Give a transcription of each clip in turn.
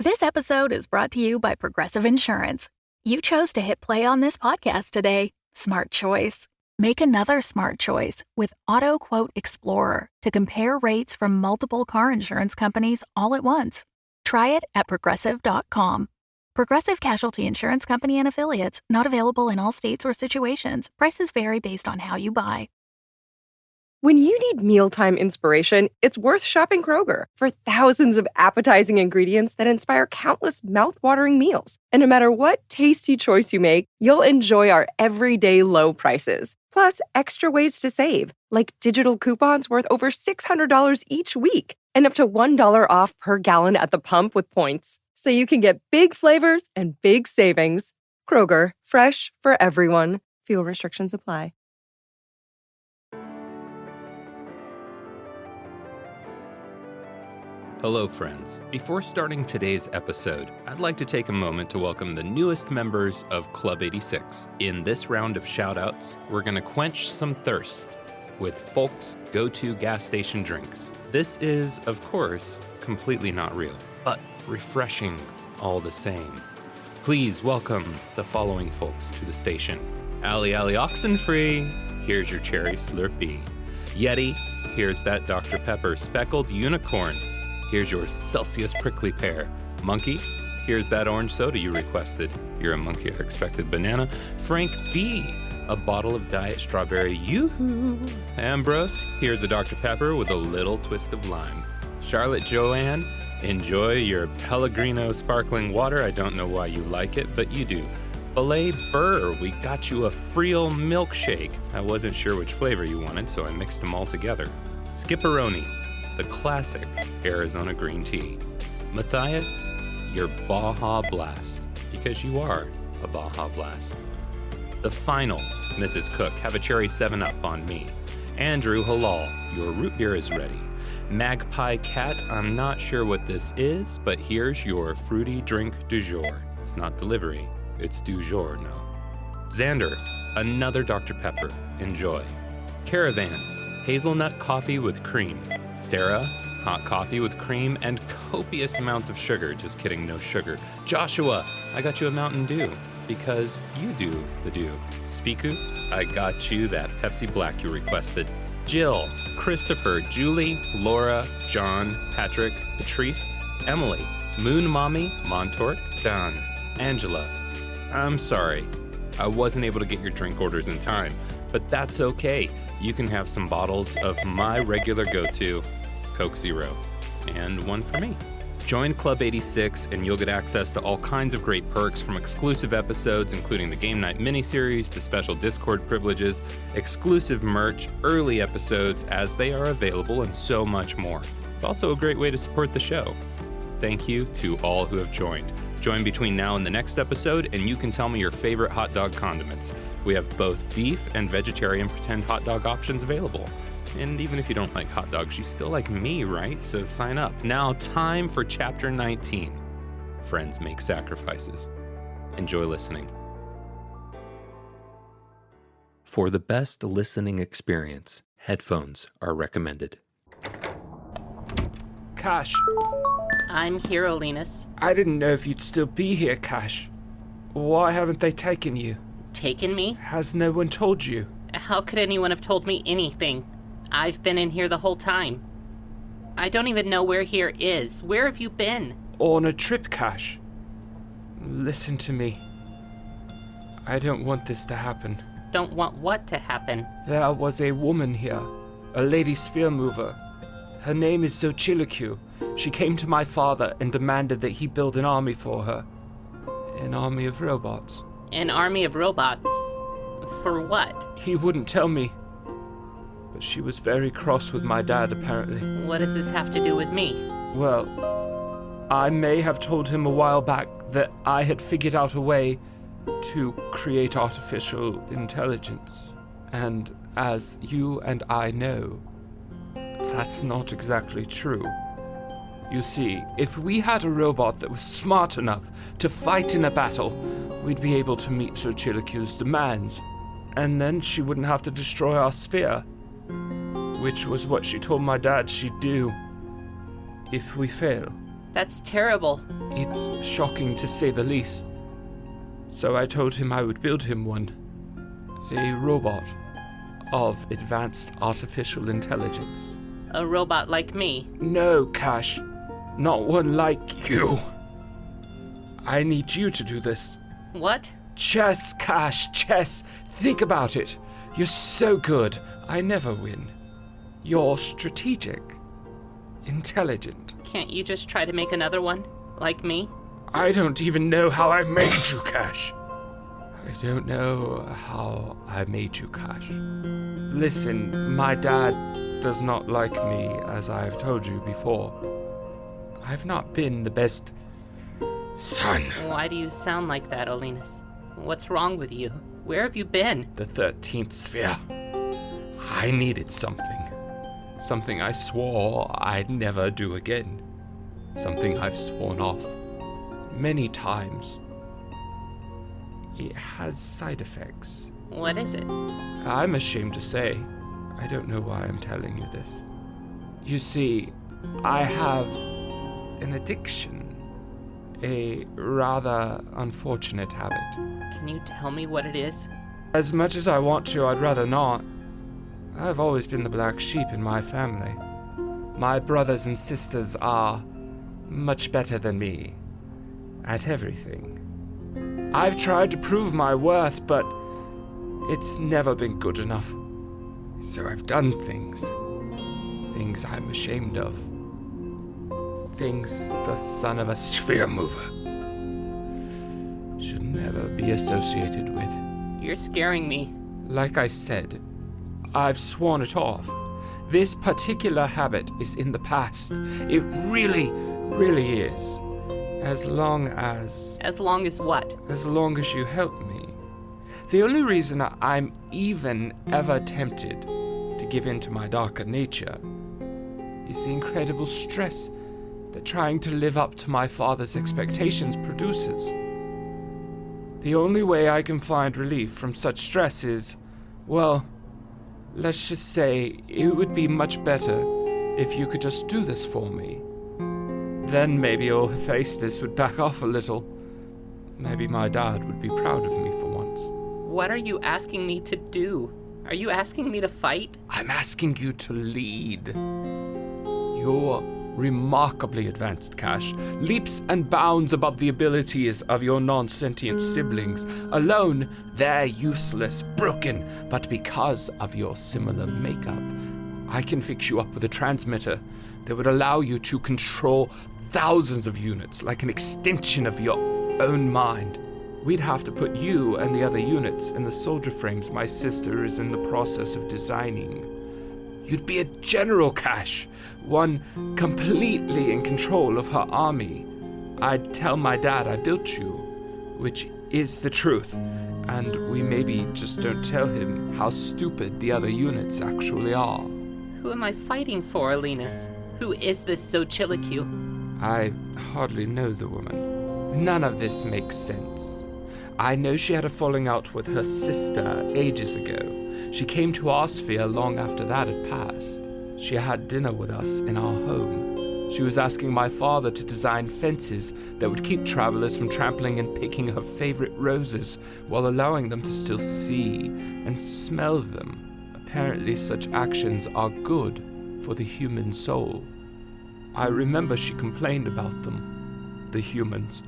This episode is brought to you by Progressive Insurance. You chose to hit play on this podcast today. Smart choice. Make another smart choice with Auto Quote Explorer to compare rates from multiple car insurance companies all at once. Try it at progressive.com. Progressive Casualty Insurance Company and Affiliates. Not available in all states or situations. Prices vary based on how you buy. When you need mealtime inspiration, it's worth shopping Kroger for thousands of appetizing ingredients that inspire countless mouth-watering meals. And no matter what tasty choice you make, you'll enjoy our everyday low prices. Plus, extra ways to save, like digital coupons worth over $600 each week and up to $1 off per gallon at the pump with points. So you can get big flavors and big savings. Kroger, fresh for everyone. Fuel restrictions apply. Hello, friends. Before starting today's episode, I'd like to take a moment to welcome the newest members of Club 86. In this round of shoutouts, we're going to quench some thirst with folks' go-to gas station drinks. This is, of course, completely not real, but refreshing all the same. Please welcome the following folks to the station. Ali Oxenfree, here's your cherry Slurpee. Yeti, here's that Dr. Pepper Speckled Unicorn. Here's your Celsius Prickly Pear. Monkey, here's that orange soda you requested. You're a monkey, I expected banana. Frank B, a bottle of Diet Strawberry Yoo-hoo. Ambrose, here's a Dr. Pepper with a little twist of lime. Charlotte Joanne, enjoy your Pellegrino sparkling water. I don't know why you like it, but you do. Belay Burr, we got you a Freel milkshake. I wasn't sure which flavor you wanted, so I mixed them all together. Skipperoni, the classic Arizona green tea. Matthias, your Baja Blast, because you are a Baja Blast. The final Mrs. Cook, have a cherry 7-Up on me. Andrew Halal, your root beer is ready. Magpie Cat, I'm not sure what this is, but here's your fruity drink du jour. It's not delivery, it's du jour, no. Xander, another Dr. Pepper, enjoy. Caravan, hazelnut coffee with cream. Sarah, hot coffee with cream and copious amounts of sugar. Just kidding, no sugar. Joshua, I got you a Mountain Dew because you do the dew. Spiku, I got you that Pepsi Black you requested. Jill, Christopher, Julie, Laura, John, Patrick, Patrice, Emily, Moon Mommy, Montork, Don, Angela. I'm sorry, I wasn't able to get your drink orders in time, but that's okay. You can have some bottles of my regular go-to, Coke Zero, and one for me. Join Club 86 and you'll get access to all kinds of great perks, from exclusive episodes, including the Game Night miniseries, to special Discord privileges, exclusive merch, early episodes as they are available, and so much more. It's also a great way to support the show. Thank you to all who have joined. Join between now and the next episode, and you can tell me your favorite hot dog condiments. We have both beef and vegetarian pretend hot dog options available. And even if you don't like hot dogs, you still like me, right? So sign up. Now, time for Chapter 19. Friends Make Sacrifices. Enjoy listening. For the best listening experience, headphones are recommended. Cash. I'm here, Linus. I didn't know if you'd still be here, Cash. Why haven't they taken you? Taken me? Has no one told you? How could anyone have told me anything? I've been in here the whole time. I don't even know where here is. Where have you been? On a trip, Cash. Listen to me. I don't want this to happen. Don't want what to happen? There was a woman here, a lady sphere mover. Her name is Xochitl. She came to my father and demanded that he build an army for her. An army of robots. An army of robots? For what? He wouldn't tell me. But she was very cross with my dad, apparently. What does this have to do with me? Well, I may have told him a while back that I had figured out a way to create artificial intelligence. And as you and I know, that's not exactly true. You see, if we had a robot that was smart enough to fight in a battle, we'd be able to meet Xochitl's demands, and then she wouldn't have to destroy our sphere, which was what she told my dad she'd do. If we fail, That's terrible. It's shocking to say the least. So I told him I would build him one. A robot of advanced artificial intelligence. A robot like me. No, Cash. Not one like you. I need you to do this. What? Chess, Cash, chess. Think about it. You're so good. I never win. You're strategic. Intelligent. Can't you just try to make another one? Like me? I don't even know how I made you, Cash. I don't know how I made you, Cash. Listen, my dad does not like me, as I've told you before. I've not been the best son. Why do you sound like that, Olinus? What's wrong with you? Where have you been? The 13th sphere. I needed something. Something I swore I'd never do again. Something I've sworn off many times. It has side effects. What is it? I'm ashamed to say. I don't know why I'm telling you this. You see, I have an addiction. A rather unfortunate habit. Can you tell me what it is? As much as I want to, I'd rather not. I've always been the black sheep in my family. My brothers and sisters are much better than me at everything. I've tried to prove my worth, but it's never been good enough. So I've done things I'm ashamed of. Things the son of a sphere mover should never be associated with. You're scaring me. Like I said, I've sworn it off. This particular habit is in the past. It really, really is. As long as... As long as what? As long as you help me. The only reason I'm even ever tempted to give in to my darker nature is the incredible stress that trying to live up to my father's expectations produces. The only way I can find relief from such stress is, well, let's just say it would be much better if you could just do this for me. Then maybe old Hephaestus would back off a little. Maybe my dad would be proud of me for once. What are you asking me to do? Are you asking me to fight? I'm asking you to lead. You're remarkably advanced, Cash, leaps and bounds above the abilities of your non-sentient siblings. Alone, they're useless, broken, but because of your similar makeup, I can fix you up with a transmitter that would allow you to control thousands of units like an extension of your own mind. We'd have to put you and the other units in the soldier frames my sister is in the process of designing. You'd be a general, Cash, one completely in control of her army. I'd tell my dad I built you, which is the truth, and we maybe just don't tell him how stupid the other units actually are. Who am I fighting for, Olinus? Who is this Xochitlicue? I hardly know the woman. None of this makes sense. I know she had a falling out with her sister ages ago. She came to our sphere long after that had passed. She had dinner with us in our home. She was asking my father to design fences that would keep travelers from trampling and picking her favorite roses while allowing them to still see and smell them. Apparently such actions are good for the human soul. I remember she complained about them, the humans.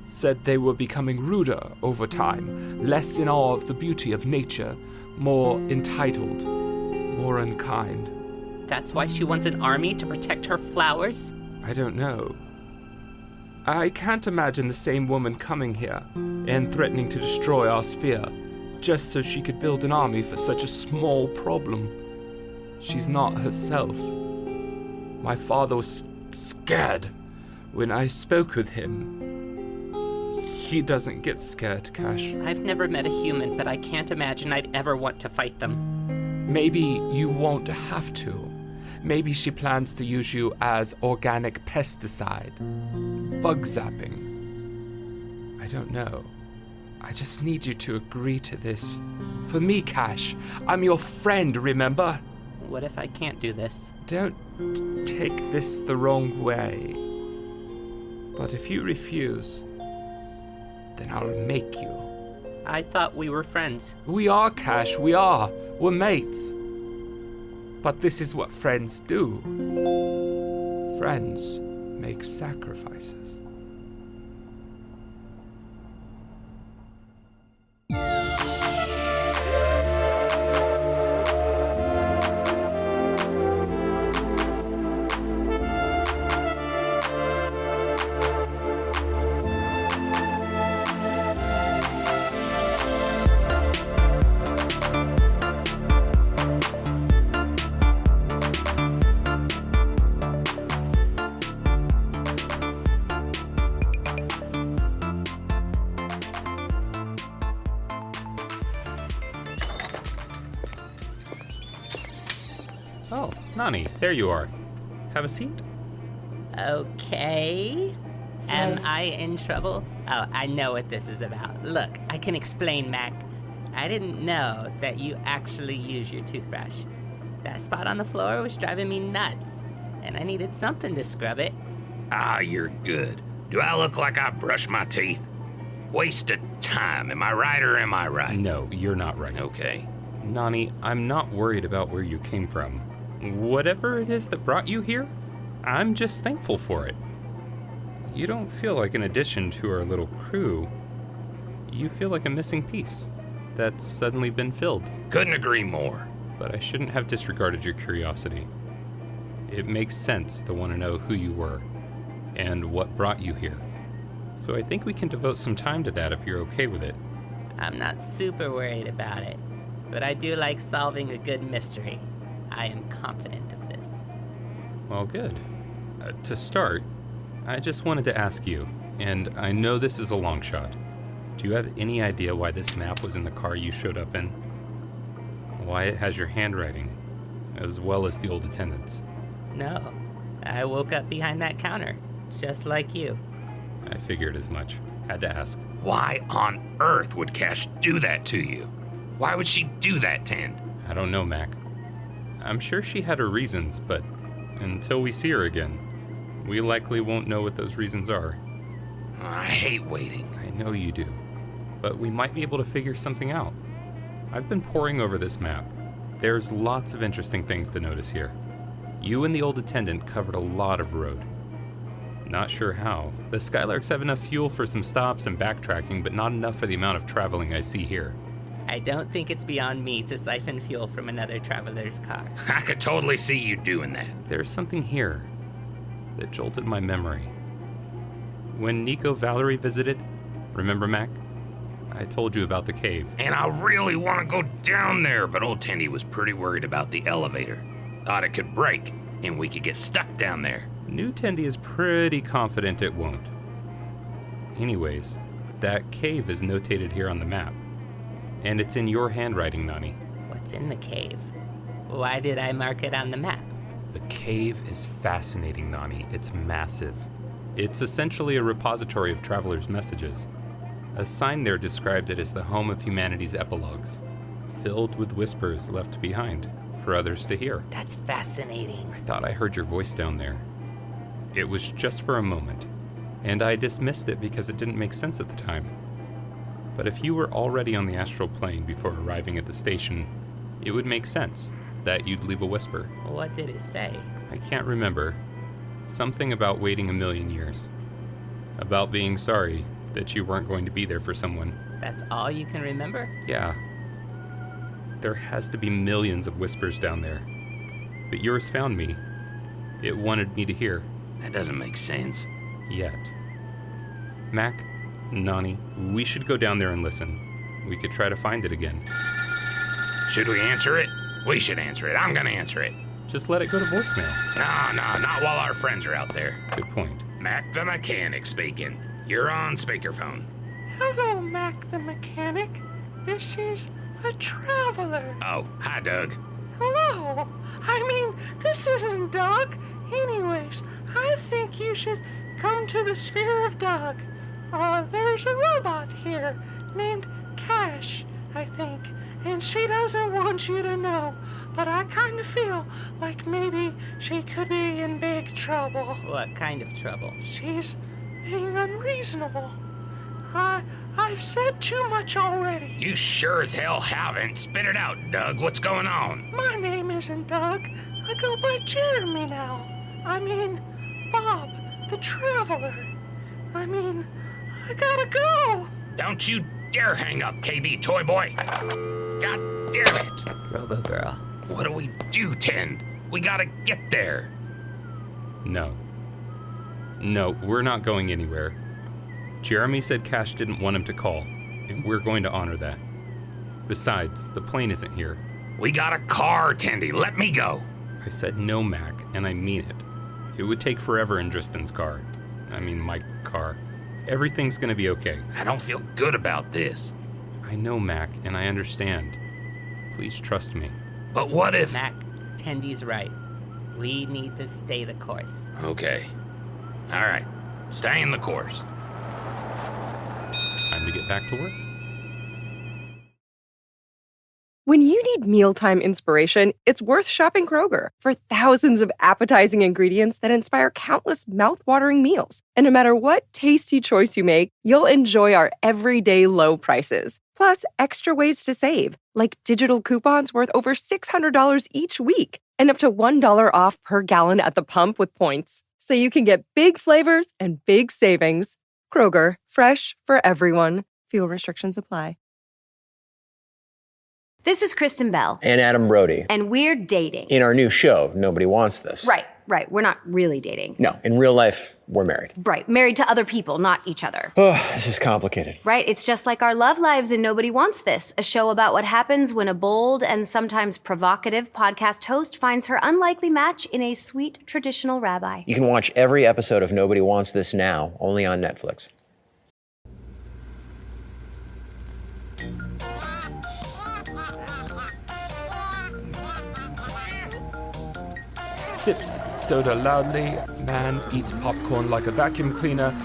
Said they were becoming ruder over time, less in awe of the beauty of nature, more entitled, more unkind. That's why she wants an army to protect her flowers? I don't know. I can't imagine the same woman coming here and threatening to destroy our sphere just so she could build an army for such a small problem. She's not herself. My father was scared when I spoke with him. He doesn't get scared, Cash. I've never met a human, but I can't imagine I'd ever want to fight them. Maybe you won't have to. Maybe she plans to use you as organic pesticide. Bug zapping. I don't know. I just need you to agree to this. For me, Cash, I'm your friend, remember? What if I can't do this? Don't take this the wrong way. But if you refuse, then I'll make you. I thought we were friends. We are, Cash, we are. We're mates. But this is what friends do. Friends make sacrifices. Oh, Nonny, there you are. Have a seat? Okay. Am I in trouble? Oh, I know what this is about. Look, I can explain, Mac. I didn't know that you actually use your toothbrush. That spot on the floor was driving me nuts, and I needed something to scrub it. Ah, you're good. Do I look like I brush my teeth? Waste of time, am I right or am I right? No, you're not right. Okay. Nonny, I'm not worried about where you came from. Whatever it is that brought you here, I'm just thankful for it. You don't feel like an addition to our little crew. You feel like a missing piece that's suddenly been filled. Couldn't agree more. But I shouldn't have disregarded your curiosity. It makes sense to want to know who you were and what brought you here. So I think we can devote some time to that if you're okay with it. I'm not super worried about it, but I do like solving a good mystery. I am confident of this. Well, good. To start, I just wanted to ask you, and I know this is a long shot. Do you have any idea why this map was in the car you showed up in? Why it has your handwriting, as well as the old attendant's? No, I woke up behind that counter, just like you. I figured as much. Had to ask. Why on earth would Cash do that to you? Why would she do that, Tend? I don't know, Mac. I'm sure she had her reasons, but until we see her again, we likely won't know what those reasons are. I hate waiting. I know you do, but we might be able to figure something out. I've been poring over this map. There's lots of interesting things to notice here. You and the old attendant covered a lot of road. Not sure how. The Skylarks have enough fuel for some stops and backtracking, but not enough for the amount of traveling I see here. I don't think it's beyond me to siphon fuel from another traveler's car. I could totally see you doing that. There's something here that jolted my memory. When Nico Valerie visited, remember, Mac? I told you about the cave. And I really want to go down there, but old Tendy was pretty worried about the elevator. Thought it could break, and we could get stuck down there. New Tendy is pretty confident it won't. Anyways, that cave is notated here on the map. And it's in your handwriting, Nonny. What's in the cave? Why did I mark it on the map? The cave is fascinating, Nonny. It's massive. It's essentially a repository of travelers' messages. A sign there described it as the home of humanity's epilogues, filled with whispers left behind for others to hear. That's fascinating. I thought I heard your voice down there. It was just for a moment, and I dismissed it because it didn't make sense at the time. But if you were already on the astral plane before arriving at the station, it would make sense that you'd leave a whisper. What did it say? I can't remember. Something about waiting 1,000,000 years. About being sorry that you weren't going to be there for someone. That's all you can remember? Yeah. There has to be millions of whispers down there. But yours found me. It wanted me to hear. That doesn't make sense. Yet. Mac, Nonny, we should go down there and listen. We could try to find it again. Should we answer it? We should answer it. I'm gonna answer it. Just let it go to voicemail. No, not while our friends are out there. Good point. Mac the mechanic speaking. You're on speakerphone. Hello, Mac the mechanic. This is a traveler. Oh, hi, Doug. Hello. I mean, this isn't Doug. Anyways, I think you should come to the sphere of Doug. There's a robot here named Cash, I think, and she doesn't want you to know, but I kind of feel like maybe she could be in big trouble. What kind of trouble? She's being unreasonable. I've said too much already. You sure as hell haven't. Spit it out, Doug. What's going on? My name isn't Doug. I go by Jeremy now. I mean, Bob, the Traveler. I gotta go. Don't you dare hang up, KB Toy Boy. God damn it. Robo Girl. What do we do, Tend? We gotta get there. No, we're not going anywhere. Jeremy said Cash didn't want him to call, and we're going to honor that. Besides, the plane isn't here. We got a car, Tendy. Let me go. I said no, Mac, and I mean it. It would take forever in Dristan's car. My car. Everything's gonna be okay. I don't feel good about this. I know, Mac, and I understand. Please trust me. But what if... Mac, Tendy's right. We need to stay the course. Okay. All right. Stay the course. Time to get back to work. When you need mealtime inspiration, it's worth shopping Kroger for thousands of appetizing ingredients that inspire countless mouth-watering meals. And no matter what tasty choice you make, you'll enjoy our everyday low prices. Plus, extra ways to save, like digital coupons worth over $600 each week and up to $1 off per gallon at the pump with points. So you can get big flavors and big savings. Kroger, fresh for everyone. Fuel restrictions apply. This is Kristen Bell. And Adam Brody. And we're dating. In our new show, Nobody Wants This. Right. We're not really dating. No, in real life, we're married. Right. Married to other people, not each other. Oh, this is complicated. Right. It's just like our love lives in Nobody Wants This, a show about what happens when a bold and sometimes provocative podcast host finds her unlikely match in a sweet traditional rabbi. You can watch every episode of Nobody Wants This now, only on Netflix. Sips soda loudly. Man eats popcorn like a vacuum cleaner.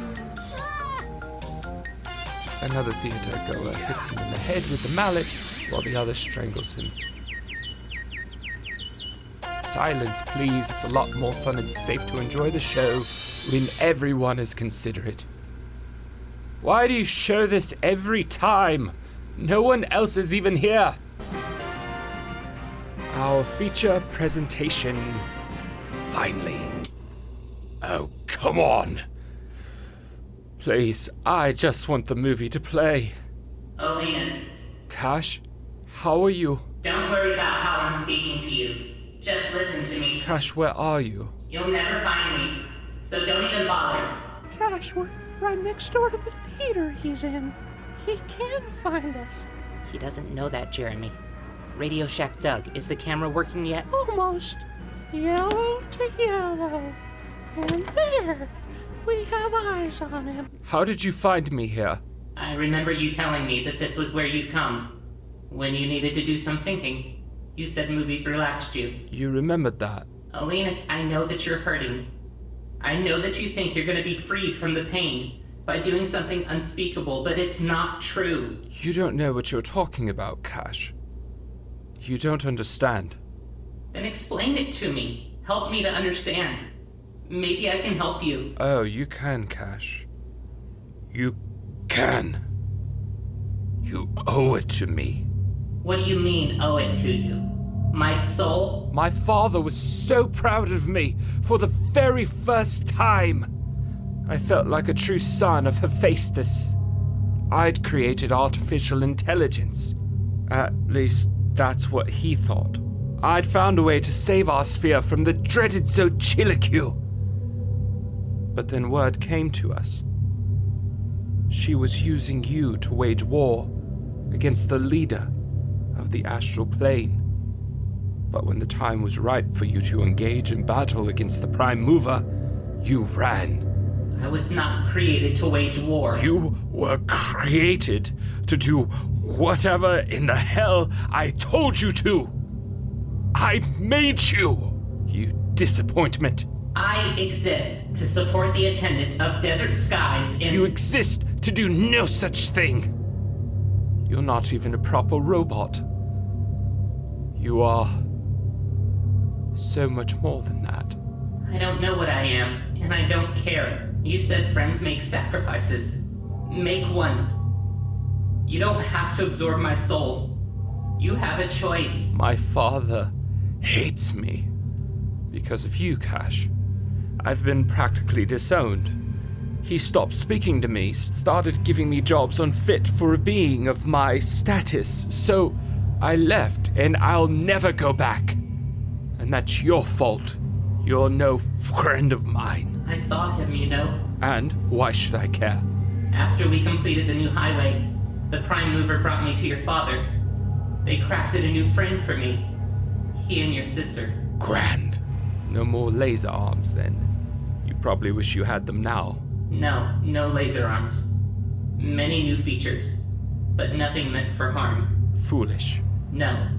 Another theater goer hits him in the head with the mallet while the other strangles him. Silence, please. It's a lot more fun and safe to enjoy the show when everyone is considerate. Why do you show this every time? No one else is even here. Our feature presentation. Finally. Oh, come on. Please, I just want the movie to play. Oh, Venus. Cash, how are you? Don't worry about how I'm speaking to you. Just listen to me. Cash, where are you? You'll never find me, so don't even bother. Gosh, we're right next door to the theater he's in. He can find us. He doesn't know that, Jeremy. Radio Shack Doug, is the camera working yet? Almost. Yellow to yellow. And there, we have eyes on him. How did you find me here? I remember you telling me that this was where you'd come. When you needed to do some thinking, you said movies relaxed you. You remembered that? Alenus, I know that you're hurting. I know that you think you're going to be freed from the pain by doing something unspeakable, but it's not true. You don't know what you're talking about, Cash. You don't understand. Then explain it to me. Help me to understand. Maybe I can help you. Oh, you can, Cash. You can. You owe it to me. What do you mean, owe it to you? My soul? My father was so proud of me for the very first time. I felt like a true son of Hephaestus. I'd created artificial intelligence. At least, that's what he thought. I'd found a way to save our sphere from the dreaded Xochitl. But then word came to us. She was using you to wage war against the leader of the astral plane. But when the time was right for you to engage in battle against the Prime Mover, you ran. I was not created to wage war. You were created to do whatever in the hell I told you to. I made you, you disappointment. I exist to support the attendant of Desert Skies in... You exist to do no such thing. You're not even a proper robot. You are so much more than that. I don't know what I am, and I don't care. You said friends make sacrifices. Make one. You don't have to absorb my soul. You have a choice. My father hates me. Because of you, Cash. I've been practically disowned. He stopped speaking to me, started giving me jobs unfit for a being of my status, so I left, and I'll never go back. And that's your fault. You're no friend of mine. I saw him, you know. And why should I care? After we completed the new highway, the prime mover brought me to your father. They crafted a new friend for me. He and your sister. Grand. No more laser arms, then. You probably wish you had them now. No laser arms. Many new features, but nothing meant for harm. Foolish. No.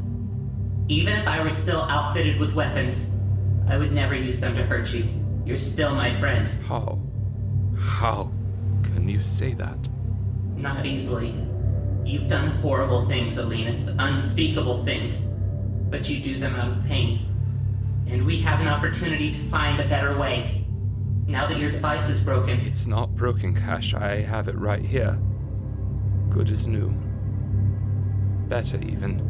Even if I were still outfitted with weapons, I would never use them to hurt you. You're still my friend. How? How can you say that? Not easily. You've done horrible things, Alinus, unspeakable things, but you do them out of pain. And we have an opportunity to find a better way. Now that your device is broken. It's not broken, Cash. I have it right here. Good as new. Better, even.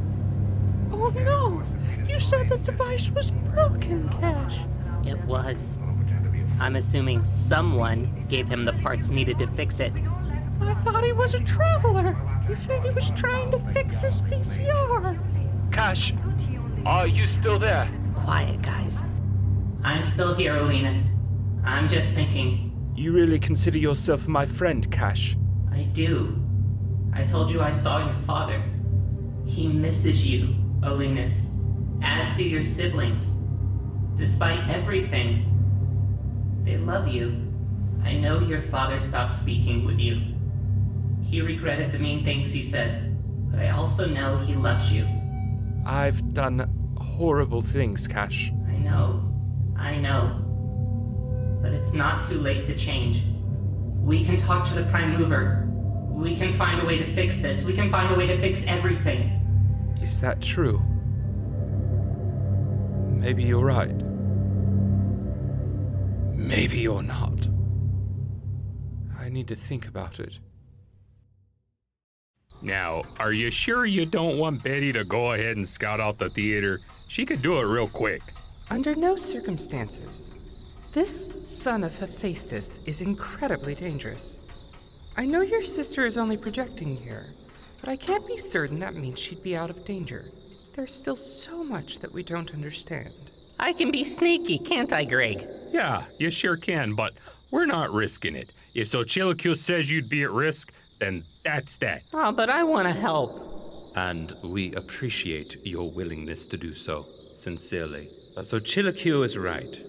Oh no! You said the device was broken, Cash. It was. I'm assuming someone gave him the parts needed to fix it. I thought he was a traveler. He said he was trying to fix his VCR. Cash, are you still there? Quiet, guys. I'm still here, Alinus. I'm just thinking. You really consider yourself my friend, Cash? I do. I told you I saw your father. He misses you, Alinus, as do your siblings. Despite everything, they love you. I know your father stopped speaking with you. He regretted the mean things he said, but I also know he loves you. I've done horrible things, Cash. I know. But it's not too late to change. We can talk to the Prime Mover. We can find a way to fix this. We can find a way to fix everything. Is that true? Maybe you're right. Maybe you're not. I need to think about it. Now, are you sure you don't want Betty to go ahead and scout out the theater? She could do it real quick. Under no circumstances. This son of Hephaestus is incredibly dangerous. I know your sister is only projecting here, but I can't be certain that means she'd be out of danger. There's still so much that we don't understand. I can be sneaky, can't I, Greg? Yeah, you sure can, but we're not risking it. If Xochitl says you'd be at risk, then that's that. Oh, but I want to help. And we appreciate your willingness to do so, sincerely. So Xochitl is right.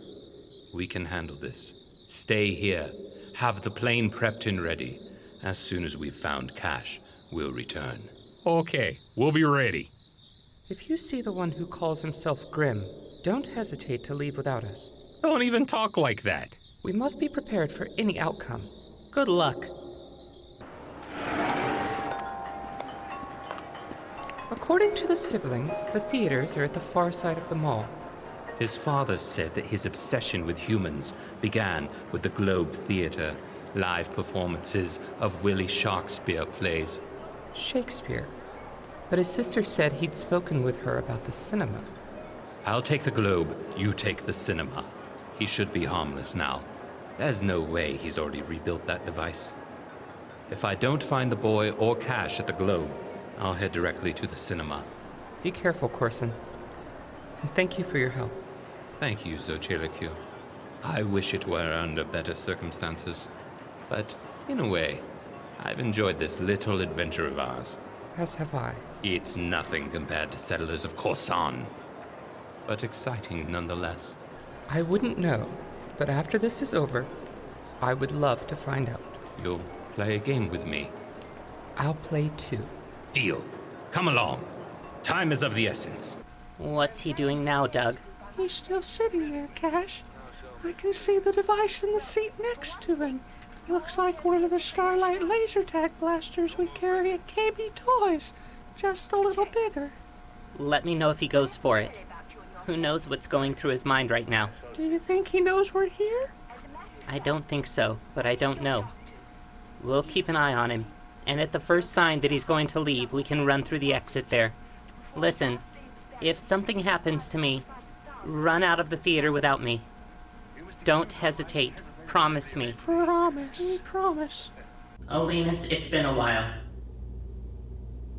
We can handle this. Stay here. Have the plane prepped and ready. As soon as we've found Cash, we'll return. Okay, we'll be ready. If you see the one who calls himself Grim, don't hesitate to leave without us. Don't even talk like that. We must be prepared for any outcome. Good luck. According to the siblings, the theaters are at the far side of the mall. His father said that his obsession with humans began with the Globe Theatre, live performances of Willie Shakespeare plays. Shakespeare. But his sister said he'd spoken with her about the cinema. I'll take the Globe, you take the cinema. He should be harmless now. There's no way he's already rebuilt that device. If I don't find the boy or Cash at the Globe, I'll head directly to the cinema. Be careful, Corson. And thank you for your help. Thank you, Xochitl. I wish it were under better circumstances. But, in a way, I've enjoyed this little adventure of ours. As have I. It's nothing compared to Settlers of Corsan. But exciting nonetheless. I wouldn't know, but after this is over, I would love to find out. You'll play a game with me? I'll play too. Deal. Come along. Time is of the essence. What's he doing now, Doug? He's still sitting there, Cash. I can see the device in the seat next to him. Looks like one of the Starlight laser tag blasters we carry at KB Toys, just a little bigger. Let me know if he goes for it. Who knows what's going through his mind right now? Do you think he knows we're here? I don't think so, but I don't know. We'll keep an eye on him, and at the first sign that he's going to leave, we can run through the exit there. Listen, if something happens to me, run out of the theater without me. Don't hesitate. Promise me. Promise. Oh, Linus, it's been a while.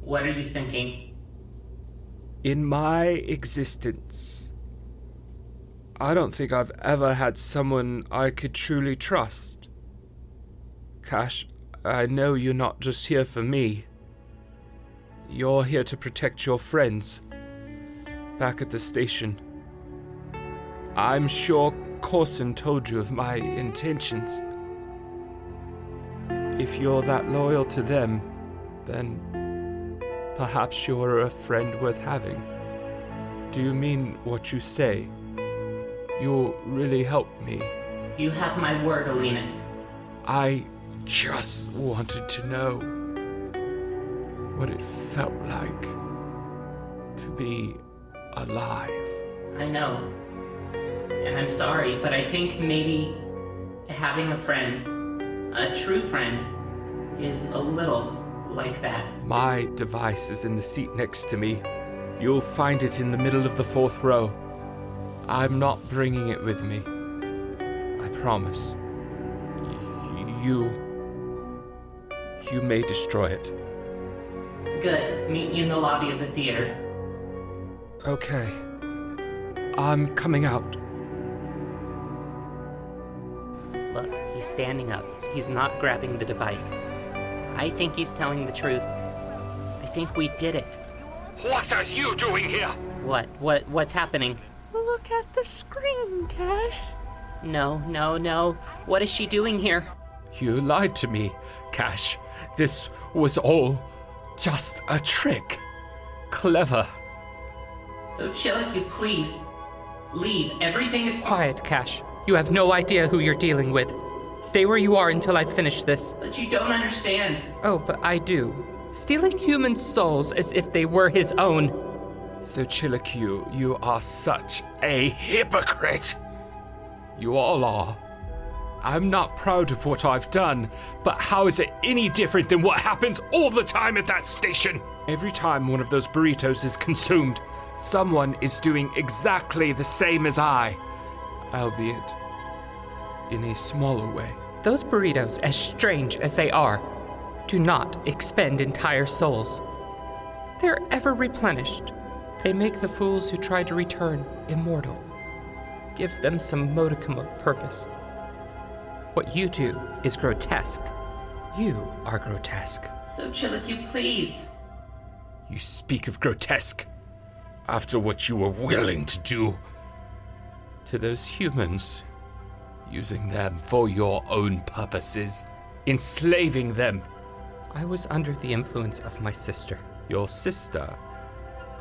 What are you thinking? In my existence, I don't think I've ever had someone I could truly trust. Cash, I know you're not just here for me. You're here to protect your friends back at the station. I'm sure Corson told you of my intentions. If you're that loyal to them, then perhaps you're a friend worth having. Do you mean what you say? You'll really help me. You have my word, Alinus. I just wanted to know what it felt like to be alive. I know. And I'm sorry, but I think maybe having a friend, a true friend, is a little like that. My device is in the seat next to me. You'll find it in the middle of the 4th row. I'm not bringing it with me. I promise. You may destroy it. Good. Meet you in the lobby of the theater. Okay. I'm coming out. Look, he's standing up. He's not grabbing the device. I think he's telling the truth. I think we did it. What are you doing here? What's happening? Look at the screen, Cash. No. What is she doing here? You lied to me, Cash. This was all just a trick. Clever. So Chilicu, please. Leave. Everything is Quiet, Cash. You have no idea who you're dealing with. Stay where you are until I finish this. But you don't understand. Oh, but I do. Stealing human souls as if they were his own. So Chilicu, you are such a hypocrite. You all are. I'm not proud of what I've done, but how is it any different than what happens all the time at that station? Every time one of those burritos is consumed, someone is doing exactly the same as I, albeit in a smaller way. Those burritos, as strange as they are, do not expend entire souls. They're ever replenished. They make the fools who try to return immortal. Gives them some modicum of purpose. What you do is grotesque. You are grotesque. So Chilicu, please. You speak of grotesque after what you were willing to do To those humans, using them for your own purposes, enslaving them. I was under the influence of my sister. Your sister?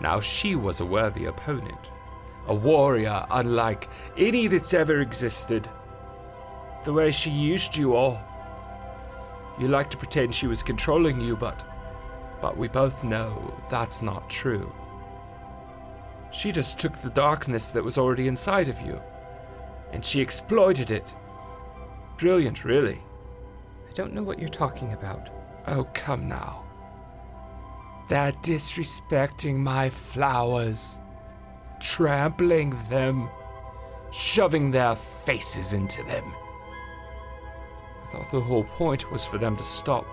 Now she was a worthy opponent. A warrior unlike any that's ever existed. The way she used you all. You like to pretend she was controlling you, but we both know that's not true. She just took the darkness that was already inside of you, and she exploited it. Brilliant, really. I don't know what you're talking about. Oh, come now. They're disrespecting my flowers, trampling them, shoving their faces into them. I thought the whole point was for them to stop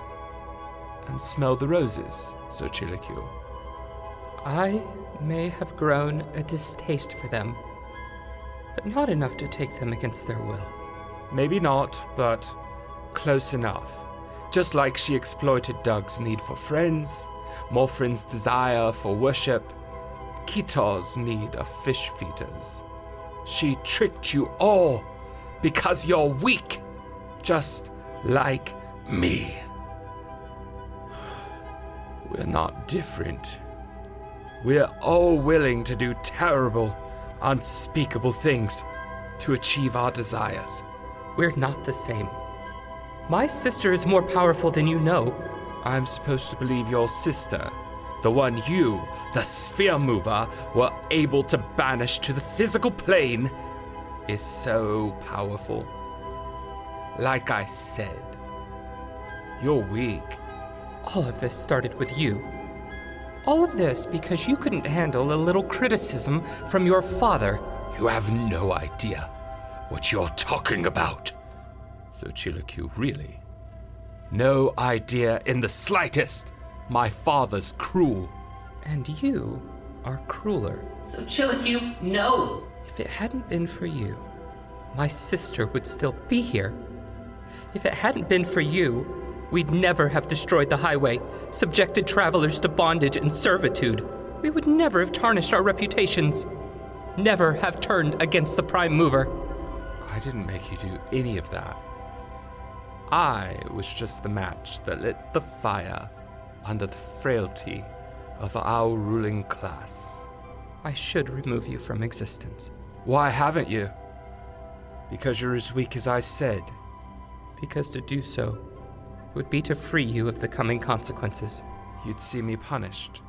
and smell the roses, so Chilicu. I may have grown a distaste for them, but not enough to take them against their will. Maybe not, but close enough. Just like she exploited Doug's need for friends, Morfrin's desire for worship, Kitor's need of fish feeders. She tricked you all because you're weak, just like me. We're not different. We're all willing to do terrible, unspeakable things to achieve our desires. We're not the same. My sister is more powerful than you know. I'm supposed to believe your sister, the one you, the sphere mover, were able to banish to the physical plane, is so powerful. Like I said, you're weak. All of this started with you. All of this because you couldn't handle a little criticism from your father. You have no idea what you're talking about. So Chilaku, really? No idea in the slightest. My father's cruel. And you are crueler. So Chilaku, no! If it hadn't been for you, my sister would still be here. If it hadn't been for you, we'd never have destroyed the highway, subjected travelers to bondage and servitude. We would never have tarnished our reputations, never have turned against the prime mover. I didn't make you do any of that. I was just the match that lit the fire under the frailty of our ruling class. I should remove you from existence. Why haven't you? Because you're as weak as I said. Because to do so would be to free you of the coming consequences. You'd see me punished.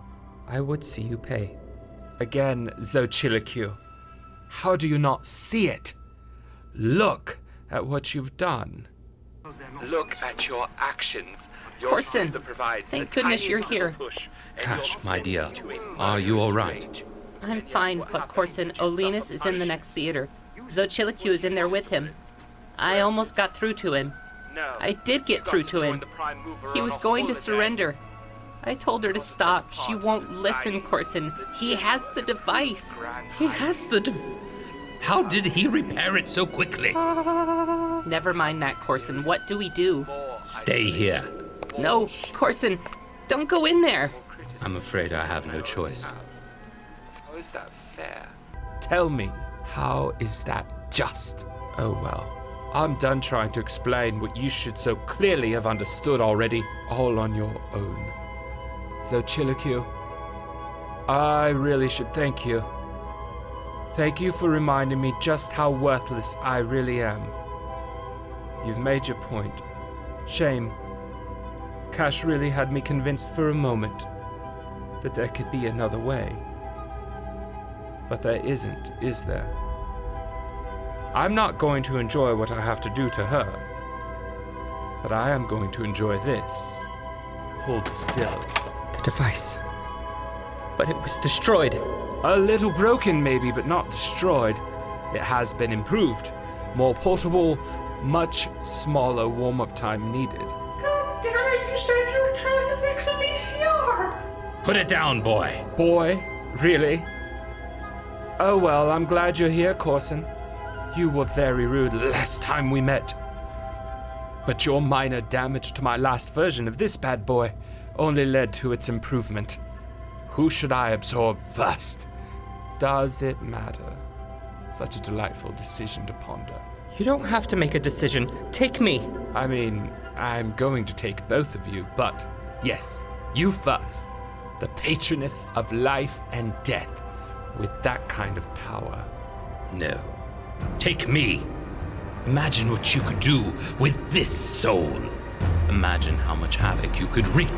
I would see you pay. Again, Xochitl, how do you not see it? Look at what you've done. Look at your actions. Corson, thank goodness you're here. Cash, my dear, are you all right? I'm fine, but Corson, Olinus is in the next theater. Xochitl is in there with him. I almost got through to him. I did get through to him. He was going to surrender. I told her to stop. She won't listen, Corson. He has the device. He has the How did he repair it so quickly? Never mind that, Corson. What do we do? Stay here. No, Corson, don't go in there. I'm afraid I have no choice. How is that fair? Tell me, how is that just? Oh well, I'm done trying to explain what you should so clearly have understood already, all on your own. So Chilaku, I really should thank you. Thank you for reminding me just how worthless I really am. You've made your point. Shame. Cash really had me convinced for a moment that there could be another way. But there isn't, is there? I'm not going to enjoy what I have to do to her, but I am going to enjoy this. Hold still. The device. But it was destroyed. A little broken maybe, but not destroyed. It has been improved. More portable, much smaller warm-up time needed. God damn it, you said you were trying to fix a VCR! Put it down, boy. Boy? Really? Oh well, I'm glad you're here, Corson. You were very rude last time we met. But your minor damage to my last version of this bad boy only led to its improvement. Who should I absorb first? Does it matter? Such a delightful decision to ponder. You don't have to make a decision. Take me. I mean, I'm going to take both of you, but yes, you first. The patroness of life and death with that kind of power. No. Take me. Imagine what you could do with this soul. Imagine how much havoc you could wreak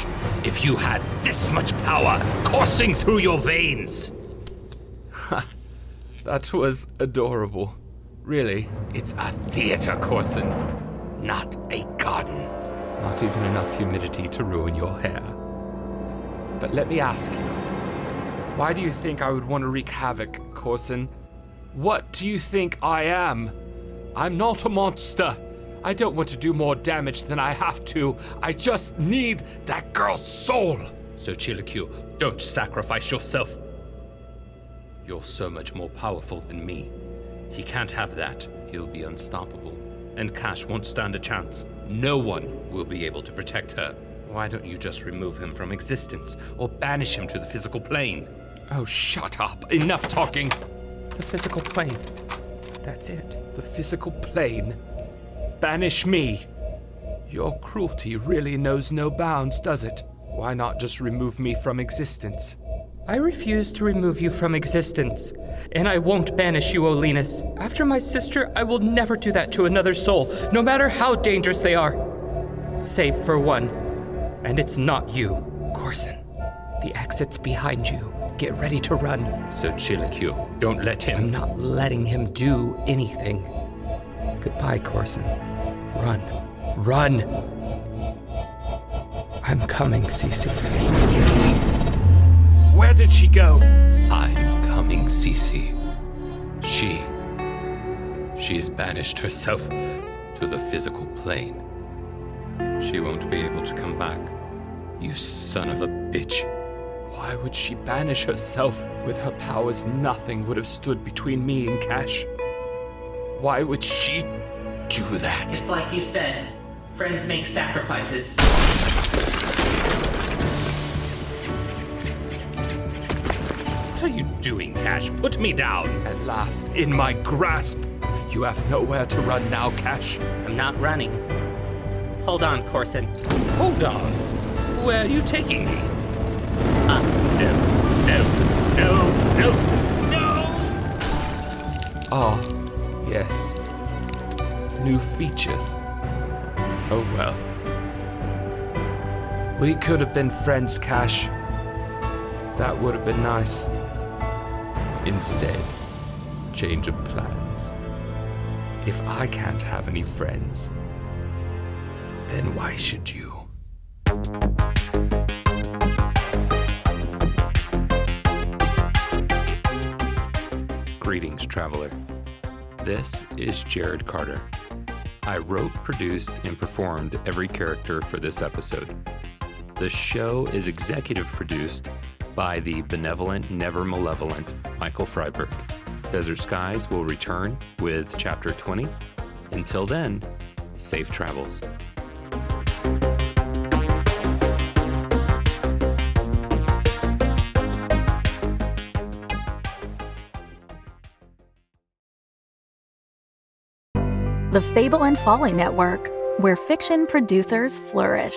if you had this much power coursing through your veins. That was adorable. Really, it's a theater, Corson, not a garden. Not even enough humidity to ruin your hair. But let me ask you, why do you think I would want to wreak havoc, Corson? What do you think I am? I'm not a monster. I don't want to do more damage than I have to. I just need that girl's soul. So Chilaku, don't sacrifice yourself. You're so much more powerful than me. He can't have that. He'll be unstoppable. And Cash won't stand a chance. No one will be able to protect her. Why don't you just remove him from existence or banish him to the physical plane? Oh, shut up. Enough talking. The physical plane. That's it. The physical plane? Banish me? Your cruelty really knows no bounds, does it? Why not just remove me from existence? I refuse to remove you from existence, and I won't banish you, Olinus. After my sister, I will never do that to another soul, no matter how dangerous they are. Save for one, and it's not you, Corson. The exit's behind you. Get ready to run. So Chilaku, don't let him. I'm not letting him do anything. Goodbye, Corson. Run. Run! I'm coming, Cece. Where did she go? I'm coming, Cece. She's banished herself to the physical plane. She won't be able to come back. You son of a bitch. Why would she banish herself? With her powers, nothing would have stood between me and Cash. Why would she do that? It's like you said, friends make sacrifices. What are you doing, Cash? Put me down. At last, in my grasp. You have nowhere to run now, Cash. I'm not running. Hold on, Corson. Hold on. Where are you taking me? No. Oh, yes. New features. Oh well. We could have been friends, Cash. That would have been nice. Instead, change of plans. If I can't have any friends, then why should you? Greetings, traveler. This is Jared Carter. I wrote, produced, and performed every character for this episode. The show is executive produced by the benevolent, never malevolent Michael Freiberg. Desert Skies will return with Chapter 20. Until then, safe travels. The Fable and Folly Network, where fiction producers flourish.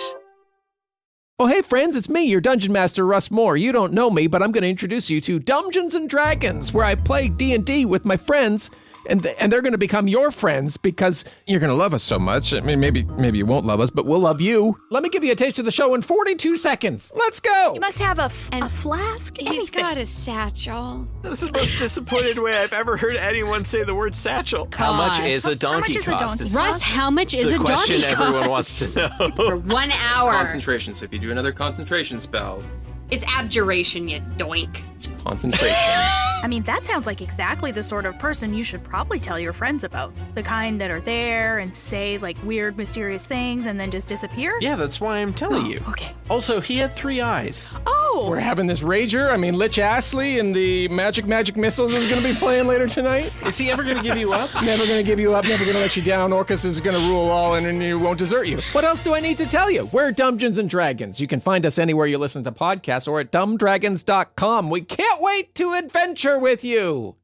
Oh, hey, friends, it's me, your Dungeon Master, Russ Moore. You don't know me, but I'm going to introduce you to Dungeons & Dragons, where I play D&D with my friends, and they're going to become your friends because you're going to love us so much. I mean, maybe you won't love us, but we'll love you. Let me give you a taste of the show in 42 seconds. Let's go! You must have a flask. He's got a satchel. That's the most disappointed way I've ever heard anyone say the word satchel. How much is a donkey cost? Russ, how much is a donkey cost? The question everyone wants to know. For 1 hour. Concentration, so if you do another concentration spell. It's abjuration, you doink. It's concentration. I mean, that sounds like exactly the sort of person you should probably tell your friends about. The kind that are there and say, like, weird, mysterious things and then just disappear? Yeah, that's why I'm telling you. Okay. Also, he had 3 eyes. Oh! We're having this rager. I mean, Lich Astley and the Magic Missiles is going to be playing later tonight. Is he ever going to give you up? Never going to give you up, never going to let you down. Orcus is going to rule all and he won't desert you. What else do I need to tell you? We're Dungeons & Dragons. You can find us anywhere you listen to podcasts or at dumbdragons.com. We can't wait to adventure with you.